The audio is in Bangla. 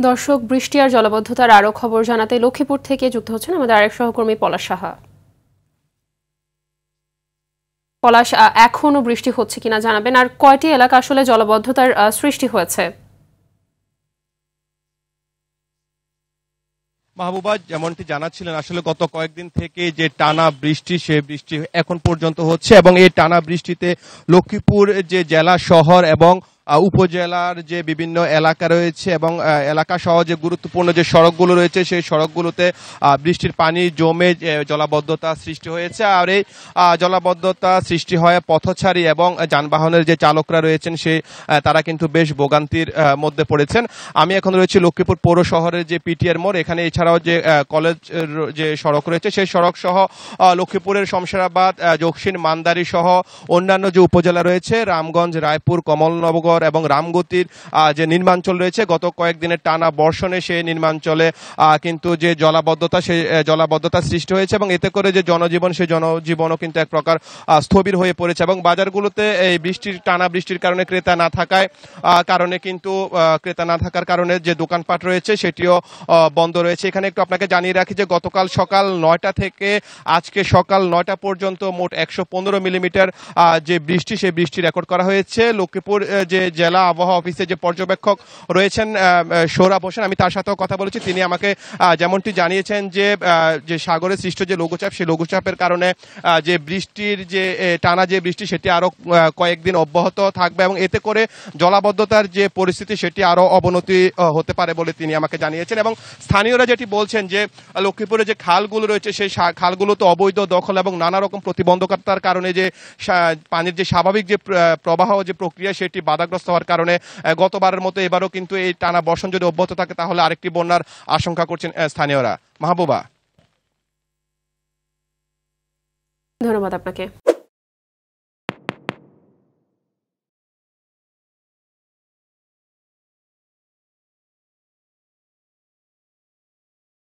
দর্শক, বৃষ্টি আর জলাবদ্ধতার আরো খবর জানাতে লক্ষ্মীপুর থেকে যুক্ত হচ্ছেন আমাদের আরেক সহকর্মী পলাশ সাহা। পলাশ, এখনো বৃষ্টি হচ্ছে কিনা জানাবেন, আর কয়টি এলাকা আসলে জলাবদ্ধতার সৃষ্টি হয়েছে? মাহবুবা, যেমনটি জানাচ্ছিলেন, আসলে গত কয়েকদিন থেকে যে টানা বৃষ্টি, সে বৃষ্টি এখন পর্যন্ত হচ্ছে এবং এই টানা বৃষ্টিতে লক্ষ্মীপুর যে জেলা শহর এবং উপজেলার যে বিভিন্ন এলাকা রয়েছে এবং এলাকা সহ যে গুরুত্বপূর্ণ যে সড়কগুলো রয়েছে সেই সড়কগুলোতে বৃষ্টির পানি জমে জলাবদ্ধতা সৃষ্টি হয়েছে। আর এই জলাবদ্ধতা সৃষ্টি হয় পথচারী এবং যানবাহনের যে চালকরা রয়েছেন তারা কিন্তু বেশ ভোগান্তির মধ্যে পড়েছেন। আমি এখন রয়েছি লক্ষ্মীপুর পৌর শহরের যে পিটিআর মোড়, এখানে এছাড়াও যে কলেজ যে সড়ক রয়েছে সেই সড়ক সহ লক্ষ্মীপুরের শমশেরাবাদ, দক্ষিণ মান্দারী সহ অন্যান্য যে উপজেলা রয়েছে রামগঞ্জ, রায়পুর, কমলনগর এবং রামগতির যে নির্মাঞ্চল রয়েছে, গত কয়েকদিনের টানা বর্ষণে সেই নির্মাঞ্চলে কিন্তু যে জলাবদ্ধতা, সেই জলাবদ্ধতা সৃষ্টি হয়েছে এবং এতে করে যে জনজীবন, সেই জনজীবনও কিন্তু এক প্রকার স্থবির হয়ে পড়েছে এবং বাজারগুলোতে এই টানা বৃষ্টির কারণে ক্রেতা না থাকার কারণে যে দোকানপাট রয়েছে সেটিও বন্ধ রয়েছে। এখানে একটু আপনাকে জানিয়ে রাখি যে গতকাল সকাল 9টা থেকে আজকে সকাল 9টা পর্যন্ত মোট 115 মিলিমিটার যে বৃষ্টি, সেই বৃষ্টি রেকর্ড করা হয়েছে। লক্ষ্মীপুর যে জেলা আবহাওয়া অফিসে যে পর্যবেক্ষক রয়েছেন সৌরভ হোসেন, আমি তার সাথেও কথা বলেছি। তিনি আমাকে যেমনটি জানিয়েছেন যে সাগরে সৃষ্ট যে লঘুচাপ, সেই লঘুচাপের কারণে যে বৃষ্টির যে টানা যে বৃষ্টি সেটি আরো কয়েকদিন অব্যাহত থাকবে এবং এতে করে জলাবদ্ধতার যে পরিস্থিতি সেটি আরো অবনতি হতে পারে বলে তিনি আমাকে জানিয়েছেন। এবং স্থানীয়রা যেটি বলছেন যে লক্ষ্মীপুরে যে খালগুলো রয়েছে সেই খালগুলো তো অবৈধ দখল এবং নানা রকম প্রতিবন্ধকতার কারণে যে পানির যে স্বাভাবিক যে প্রবাহ যে প্রক্রিয়া সেটি বাধাগ্রস্ত হওয়ার কারণে গতবারের মতো এবারও কিন্তু এই টানা বর্ষণ যদি অব্যাহত থাকে তাহলে আরেকটি বন্যার আশঙ্কা করছেন স্থানীয়রা। মাহবুবা, ধন্যবাদ আপনাকে।